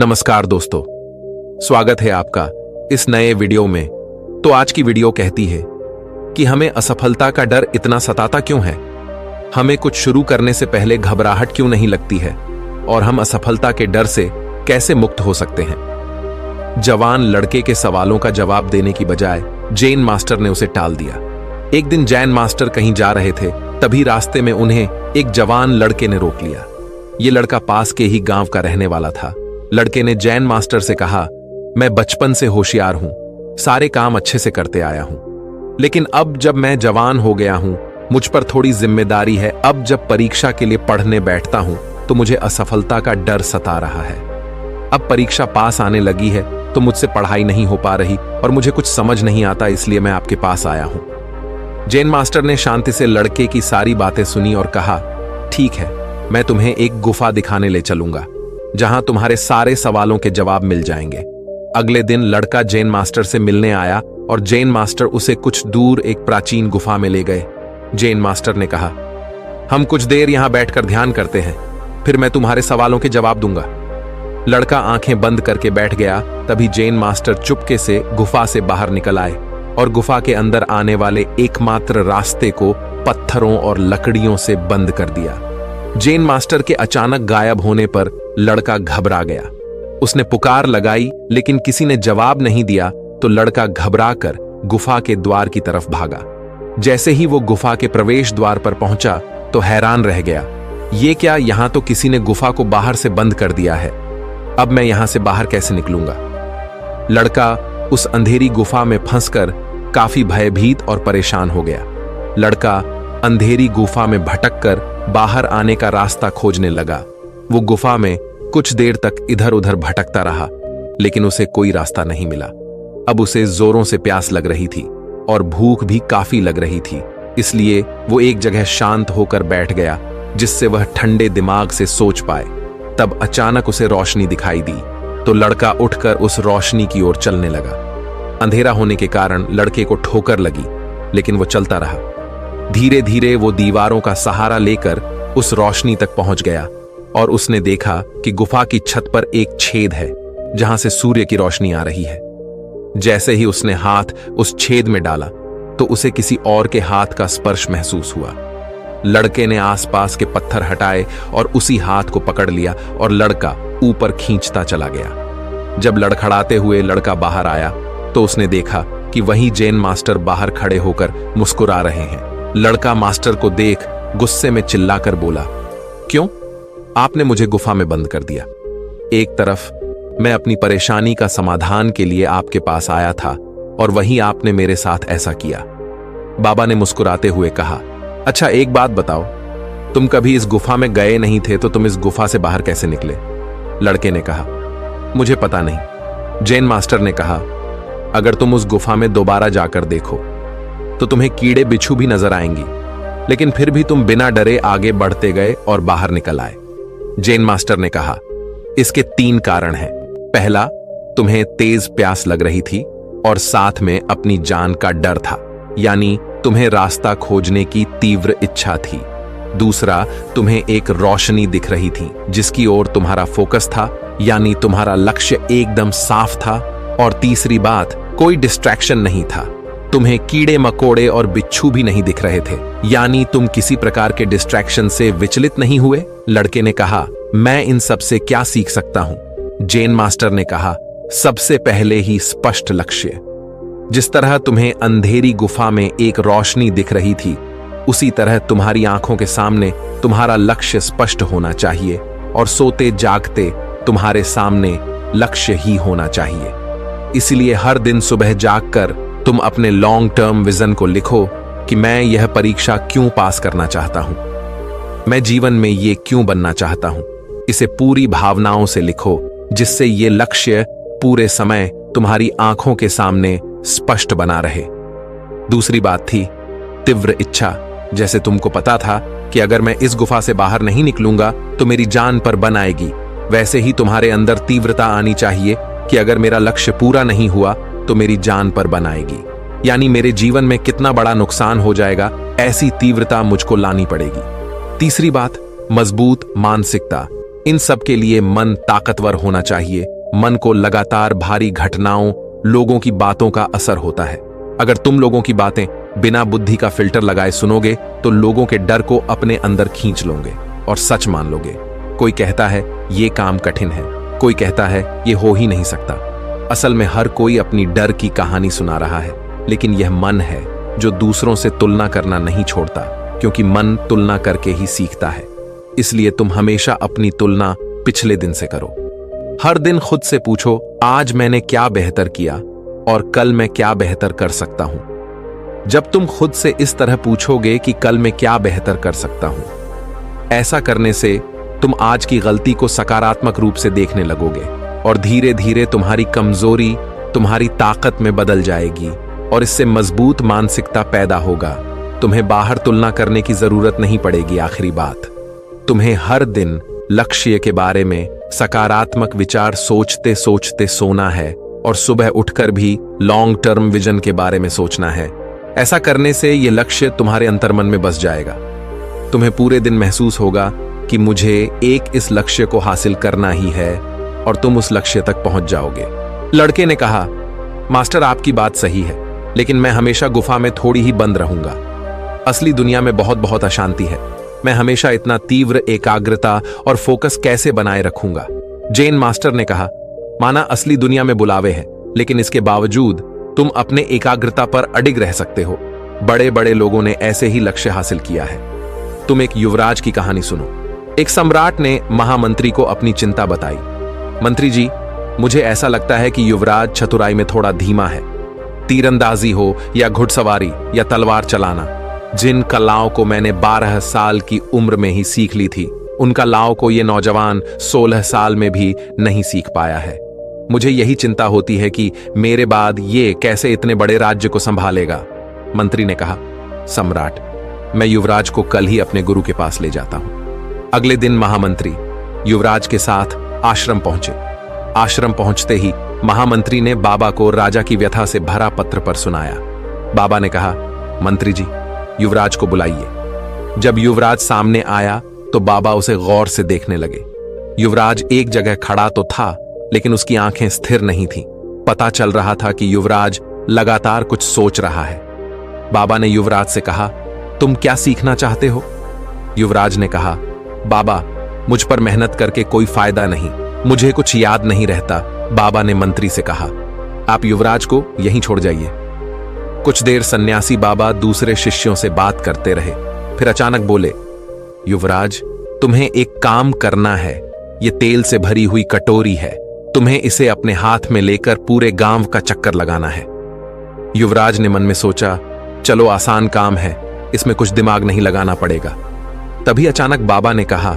नमस्कार दोस्तों, स्वागत है आपका इस नए वीडियो में। तो आज की वीडियो कहती है कि हमें असफलता का डर इतना सताता क्यों है, हमें कुछ शुरू करने से पहले घबराहट क्यों नहीं लगती है और हम असफलता के डर से कैसे मुक्त हो सकते हैं। जवान लड़के के सवालों का जवाब देने की बजाय जेन मास्टर ने उसे टाल दिया। एक दिन जैन मास्टर कहीं जा रहे थे, तभी रास्ते में उन्हें एक जवान लड़के ने रोक लिया। ये लड़का पास के ही गांव का रहने वाला था। लड़के ने जैन मास्टर से कहा, मैं बचपन से होशियार हूं, सारे काम अच्छे से करते आया हूं, लेकिन अब जब मैं जवान हो गया हूं, मुझ पर थोड़ी जिम्मेदारी है। अब जब परीक्षा के लिए पढ़ने बैठता हूं तो मुझे असफलता का डर सता रहा है। अब परीक्षा पास आने लगी है तो मुझसे पढ़ाई नहीं हो पा रही और मुझे कुछ समझ नहीं आता, इसलिए मैं आपके पास आया हूं। जैन मास्टर ने शांति से लड़के की सारी बातें सुनी और कहा, ठीक है, मैं तुम्हें एक गुफा दिखाने ले चलूंगा जहां तुम्हारे सारे सवालों के जवाब मिल जाएंगे। अगले दिन लड़का जैन मास्टर से मिलने आया और जैन मास्टर उसे कुछ दूर एक प्राचीन गुफा में ले गए। जैन मास्टर ने कहा, हम कुछ देर यहां बैठकर ध्यान करते हैं, फिर मैं तुम्हारे सवालों के जवाब दूंगा। लड़का आंखें बंद करके बैठ गया। तभी जैन मास्टर चुपके से गुफा से बाहर निकल आए और गुफा के अंदर आने वाले एकमात्र रास्ते को पत्थरों और लकड़ियों से बंद कर दिया। जैन मास्टर के अचानक गायब होने पर लड़का घबरा गया। उसने पुकार लगाई लेकिन किसी ने जवाब नहीं दिया, तो लड़का घबराकर गुफा के द्वार की तरफ भागा। जैसे ही वो गुफा के प्रवेश द्वार पर पहुंचा तो हैरान रह गया, ये क्या, यहां तो किसी ने गुफा को बाहर से बंद कर दिया है। अब मैं यहां से बाहर कैसे निकलूंगा। लड़का उस अंधेरी गुफा में फंसकर काफी भयभीत और परेशान हो गया। लड़का अंधेरी गुफा में भटककर बाहर आने का रास्ता खोजने लगा। वो गुफा में कुछ देर तक इधर उधर भटकता रहा, लेकिन उसे कोई रास्ता नहीं मिला। अब उसे जोरों से प्यास लग रही थी और भूख भी काफी लग रही थी, इसलिए वो एक जगह शांत होकर बैठ गया जिससे वह ठंडे दिमाग से सोच पाए। तब अचानक उसे रोशनी दिखाई दी, तो लड़का उठकर उस रोशनी की ओर चलने लगा। अंधेरा होने के कारण लड़के को ठोकर लगी, लेकिन वो चलता रहा। धीरे धीरे वो दीवारों का सहारा लेकर उस रोशनी तक पहुंच गया और उसने देखा कि गुफा की छत पर एक छेद है जहां से सूर्य की रोशनी आ रही है। जैसे ही उसने हाथ उस छेद में डाला तो उसे किसी और के हाथ का स्पर्श महसूस हुआ। लड़के ने आसपास के पत्थर हटाए और उसी हाथ को पकड़ लिया और लड़का ऊपर खींचता चला गया। जब लड़खड़ाते हुए लड़का बाहर आया तो उसने देखा कि वहीं जैन मास्टर बाहर खड़े होकर मुस्कुरा रहे हैं। लड़का मास्टर को देख गुस्से में चिल्लाकर बोला, क्यों, आपने मुझे गुफा में बंद कर दिया। एक तरफ मैं अपनी परेशानी का समाधान के लिए आपके पास आया था और वहीं आपने मेरे साथ ऐसा किया। बाबा ने मुस्कुराते हुए कहा, अच्छा एक बात बताओ, तुम कभी इस गुफा में गए नहीं थे तो तुम इस गुफा से बाहर कैसे निकले। लड़के ने कहा, मुझे पता नहीं। जैन मास्टर ने कहा, अगर तुम उस गुफा में दोबारा जाकर देखो तो तुम्हें कीड़े बिच्छू भी नजर आएंगी, लेकिन फिर भी तुम बिना डरे आगे बढ़ते गए और बाहर निकल आए। जैन मास्टर ने कहा, इसके 3 कारण हैं। पहला, तुम्हें तेज प्यास लग रही थी और साथ में अपनी जान का डर था, यानी तुम्हें रास्ता खोजने की तीव्र इच्छा थी। दूसरा, तुम्हें एक रोशनी दिख रही थी जिसकी ओर तुम्हारा फोकस था, यानी तुम्हारा लक्ष्य एकदम साफ था। और तीसरी बात, कोई डिस्ट्रैक्शन नहीं था, तुम्हें कीड़े मकोड़े और बिच्छू भी नहीं दिख रहे थे, यानी तुम किसी प्रकार के डिस्ट्रैक्शन से विचलित नहीं हुए। लड़के ने कहा, मैं इन सब से क्या सीख सकता हूं। जैन मास्टर ने कहा, सबसे पहले ही स्पष्ट लक्ष्य। जिस तरह तुम्हें अंधेरी गुफा में एक रोशनी दिख रही थी, उसी तरह तुम्हारी आंखों के सामने तुम्हारा लक्ष्य स्पष्ट होना चाहिए और सोते जागते तुम्हारे सामने लक्ष्य ही होना चाहिए। इसलिए हर दिन सुबह जागकर तुम अपने लॉन्ग टर्म विजन को लिखो कि मैं यह परीक्षा क्यों पास करना चाहता हूं, मैं जीवन में ये क्यों बनना चाहता हूं। इसे पूरी भावनाओं से लिखो जिससे ये लक्ष्य पूरे समय तुम्हारी आंखों के सामने स्पष्ट बना रहे। दूसरी बात थी तीव्र इच्छा। जैसे तुमको पता था कि अगर मैं इस गुफा से बाहर नहीं निकलूंगा तो मेरी जान पर बन आएगी, वैसे ही तुम्हारे अंदर तीव्रता आनी चाहिए कि अगर मेरा लक्ष्य पूरा नहीं हुआ तो मेरी जान पर बन आएगी, यानी मेरे जीवन में कितना बड़ा नुकसान हो जाएगा, ऐसी तीव्रता मुझको लानी पड़ेगी। तीसरी बात, मजबूत मानसिकता। इन सब के लिए मन ताकतवर होना चाहिए। मन को लगातार भारी घटनाओं, लोगों की बातों का असर होता है। अगर तुम लोगों की बातें बिना बुद्धि का फिल्टर लगाए सुनोगे तो लोगों के डर को अपने अंदर खींच लोगे और सच मान लोगे। कोई कहता है ये काम कठिन है, कोई कहता है ये हो ही नहीं सकता। असल में हर कोई अपनी डर की कहानी सुना रहा है, लेकिन यह मन है जो दूसरों से तुलना करना नहीं छोड़ता, क्योंकि मन तुलना करके ही सीखता है। इसलिए तुम हमेशा अपनी तुलना पिछले दिन से करो। हर दिन खुद से पूछो, आज मैंने क्या बेहतर किया और कल मैं क्या बेहतर कर सकता हूं। जब तुम खुद से इस तरह पूछोगे कि कल मैं क्या बेहतर कर सकता हूं, ऐसा करने से तुम आज की गलती को सकारात्मक रूप से देखने लगोगे और धीरे धीरे तुम्हारी कमजोरी तुम्हारी ताकत में बदल जाएगी और इससे मजबूत मानसिकता पैदा होगा। तुम्हें बाहर तुलना करने की जरूरत नहीं पड़ेगी। आखिरी बात, तुम्हें हर दिन लक्ष्य के बारे में सकारात्मक विचार सोचते सोचते सोना है और सुबह उठकर भी लॉन्ग टर्म विजन के बारे में सोचना है। ऐसा करने से यह लक्ष्य तुम्हारे अंतर्मन में बस जाएगा। तुम्हें पूरे दिन महसूस होगा कि मुझे एक इस लक्ष्य को हासिल करना ही है और तुम उस लक्ष्य तक पहुंच जाओगे। लड़के ने कहा, मास्टर आपकी बात सही है, लेकिन मैं हमेशा गुफा में थोड़ी ही बंद रहूंगा। असली दुनिया में बहुत बहुत अशांति है। मैं हमेशा इतना तीव्र एकाग्रता और फोकस कैसे बनाए रखूंगा। जेन मास्टर ने कहा, माना असली दुनिया में बुलावे हैं, लेकिन इसके बावजूद तुम अपने एकाग्रता पर अडिग रह सकते हो। बड़े बड़े लोगों ने ऐसे ही लक्ष्य हासिल किया है। तुम एक युवराज की कहानी सुनो। एक सम्राट ने महामंत्री को अपनी चिंता बताई। मंत्री जी, मुझे ऐसा लगता है कि युवराज चतुराई में थोड़ा धीमा है। तीरंदाजी हो या घुड़सवारी या तलवार चलाना, जिन कलाओं को मैंने 12 साल की उम्र में ही सीख ली थी, उन कलाओं को ये नौजवान 16 साल में भी नहीं सीख पाया है। मुझे यही चिंता होती है कि मेरे बाद ये कैसे इतने बड़े राज्य को संभालेगा। मंत्री ने कहा, सम्राट, मैं युवराज को कल ही अपने गुरु के पास ले जाता हूं। अगले दिन महामंत्री युवराज के साथ आश्रम पहुंचे। आश्रम पहुंचते ही महामंत्री ने बाबा को राजा की व्यथा से भरा पत्र पर सुनाया। बाबा ने कहा, मंत्री जी, युवराज को बुलाइए। जब युवराज सामने आया तो बाबा उसे गौर से देखने लगे। युवराज एक जगह खड़ा तो था, लेकिन उसकी आंखें स्थिर नहीं थीं। पता चल रहा था कि युवराज लगातार कुछ सोच रहा है। बाबा ने युवराज से कहा, तुम क्या सीखना चाहते हो? युवराज ने कहा, बाबा, मुझ पर मेहनत करके कोई फायदा नहीं, मुझे कुछ याद नहीं रहता। बाबा ने मंत्री से कहा, आप युवराज को यहीं छोड़ जाइए। कुछ देर सन्यासी बाबा दूसरे शिष्यों से बात करते रहे, फिर अचानक बोले, युवराज, तुम्हें एक काम करना है। ये तेल से भरी हुई कटोरी है, तुम्हें इसे अपने हाथ में लेकर पूरे गांव का चक्कर लगाना है। युवराज ने मन में सोचा, चलो आसान काम है, इसमें कुछ दिमाग नहीं लगाना पड़ेगा। तभी अचानक बाबा ने कहा,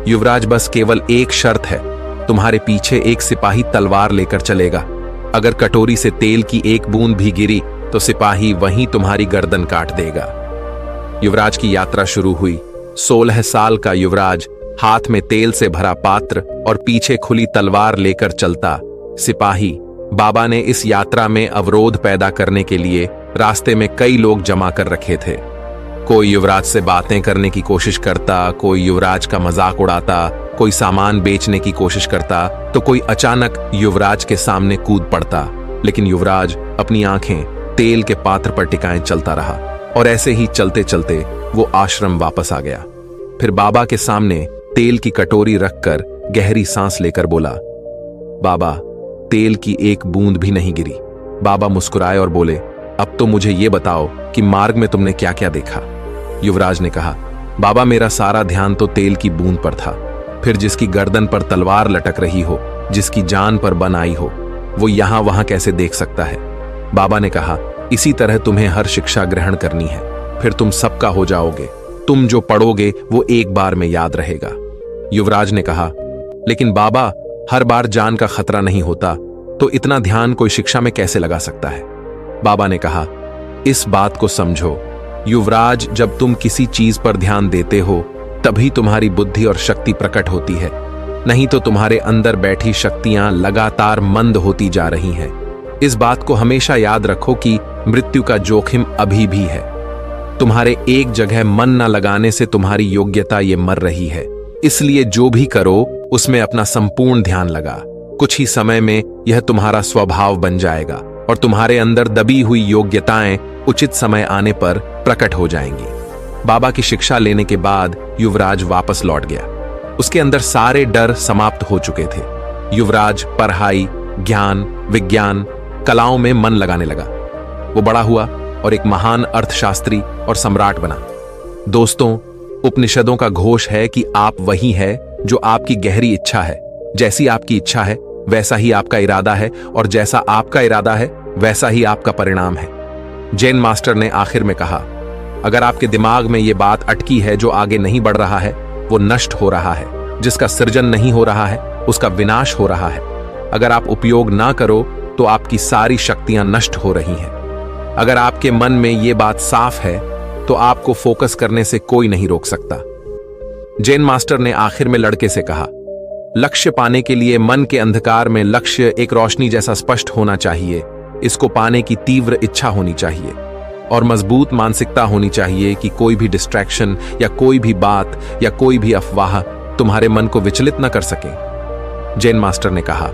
युवराज, बस केवल एक शर्त है, तुम्हारे पीछे एक सिपाही तलवार लेकर चलेगा। अगर कटोरी से तेल की एक बूंद भी गिरी तो सिपाही वहीं तुम्हारी गर्दन काट देगा। युवराज की यात्रा शुरू हुई। 16 साल का युवराज हाथ में तेल से भरा पात्र और पीछे खुली तलवार लेकर चलता। सिपाही बाबा ने इस यात्रा में अवरोध पैदा करने के लिए रास्ते में कई लोग जमा कर रखे थे। कोई युवराज से बातें करने की कोशिश करता, कोई युवराज का मजाक उड़ाता, कोई सामान बेचने की कोशिश करता, तो कोई अचानक युवराज के सामने कूद पड़ता। लेकिन युवराज अपनी आंखें तेल के पात्र पर टिकाए चलता रहा और ऐसे ही चलते चलते वो आश्रम वापस आ गया। फिर बाबा के सामने तेल की कटोरी रखकर गहरी सांस लेकर बोला, बाबा, तेल की एक बूंद भी नहीं गिरी। बाबा मुस्कुराए और बोले, अब तो मुझे ये बताओ कि मार्ग में तुमने क्या क्या देखा। युवराज ने कहा, बाबा, मेरा सारा ध्यान तो तेल की बूंद पर था। फिर जिसकी गर्दन पर तलवार लटक रही हो, जिसकी जान पर बन आई हो, वो यहां वहां कैसे देख सकता है। बाबा ने कहा, इसी तरह तुम्हें हर शिक्षा ग्रहण करनी है, फिर तुम सबका हो जाओगे। तुम जो पढ़ोगे वो एक बार में याद रहेगा। युवराज ने कहा, लेकिन बाबा, हर बार जान का खतरा नहीं होता, तो इतना ध्यान कोई शिक्षा में कैसे लगा सकता है। बाबा ने कहा, इस बात को समझो, युवराज, जब तुम किसी चीज पर ध्यान देते हो तभी तुम्हारी बुद्धि और शक्ति प्रकट होती है, नहीं तो तुम्हारे अंदर बैठी शक्तियां लगातार मंद होती जा रही हैं। इस बात को हमेशा याद रखो कि मृत्यु का जोखिम अभी भी है। तुम्हारे एक जगह मन न लगाने से तुम्हारी योग्यता ये मर रही है। इसलिए जो भी करो उसमें अपना संपूर्ण ध्यान लगा। कुछ ही समय में यह तुम्हारा स्वभाव बन जाएगा और तुम्हारे अंदर दबी हुई योग्यताएं उचित समय आने पर प्रकट हो जाएंगी। बाबा की शिक्षा लेने के बाद युवराज वापस लौट गया। उसके अंदर सारे डर समाप्त हो चुके थे। युवराज पढ़ाई, ज्ञान, विज्ञान, कलाओं में मन लगाने लगा। वो बड़ा हुआ और एक महान अर्थशास्त्री और सम्राट बना। दोस्तों, उपनिषदों का घोष है कि आप वही है जो आपकी गहरी इच्छा है। जैसी आपकी इच्छा है वैसा ही आपका इरादा है और जैसा आपका इरादा है वैसा ही आपका परिणाम है। जैन मास्टर ने आखिर में कहा, अगर आपके दिमाग में यह बात अटकी है जो आगे नहीं बढ़ रहा है वो नष्ट हो रहा है, जिसका सृजन नहीं हो रहा है उसका विनाश हो रहा है। अगर आप उपयोग ना करो तो आपकी सारी शक्तियां नष्ट हो रही हैं। अगर आपके मन में यह बात साफ है तो आपको फोकस करने से कोई नहीं रोक सकता। जैन मास्टर ने आखिर में लड़के से कहा, लक्ष्य पाने के लिए मन के अंधकार में लक्ष्य एक रोशनी जैसा स्पष्ट होना चाहिए। इसको पाने की तीव्र इच्छा होनी चाहिए और मजबूत मानसिकता होनी चाहिए कि कोई भी डिस्ट्रैक्शन या कोई भी बात या कोई भी अफवाह तुम्हारे मन को विचलित न कर सके। जैन मास्टर ने कहा,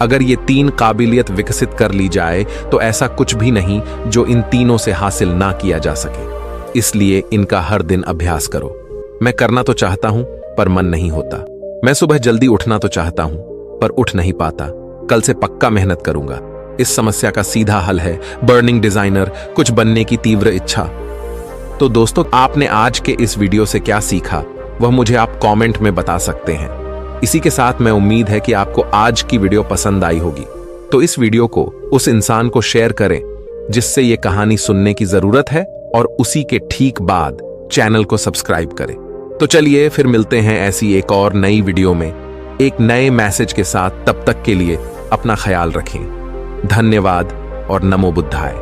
अगर ये 3 काबिलियत विकसित कर ली जाए तो ऐसा कुछ भी नहीं जो इन तीनों से हासिल ना किया जा सके। इसलिए इनका हर दिन अभ्यास करो। मैं करना तो चाहता हूं पर मन नहीं होता। मैं सुबह जल्दी उठना तो चाहता हूं पर उठ नहीं पाता। कल से पक्का मेहनत करूंगा। इस समस्या का सीधा हल है बर्निंग डिजाइनर, कुछ बनने की तीव्र इच्छा। तो दोस्तों, आपने आज के इस वीडियो से क्या सीखा वह मुझे आप कमेंट में बता सकते हैं। इसी के साथ मैं उम्मीद है कि आपको आज की वीडियो पसंद आई होगी। तो इस वीडियो को उस इंसान को शेयर करें जिससे यह कहानी सुनने की जरूरत है और उसी के ठीक बाद चैनल को सब्सक्राइब करें। तो चलिए फिर मिलते हैं ऐसी एक और नई वीडियो में एक नए मैसेज के साथ। तब तक के लिए अपना ख्याल रखें। धन्यवाद और नमो बुद्धाय।